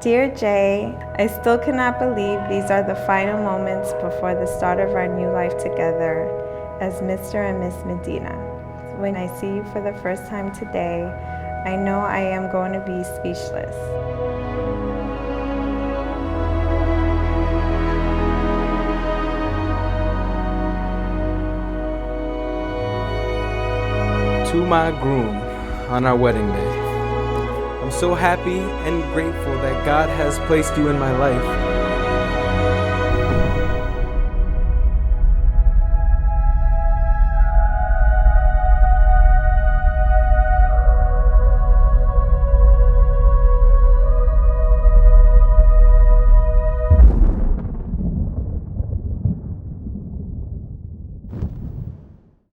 Dear Jay, I still cannot believe these are the final moments before the start of our new life together as Mr. and Miss Medina. When I see you for the first time today, I know I am going to be speechless. To my groom on our wedding day. I'm so happy and grateful that God has placed you in my life.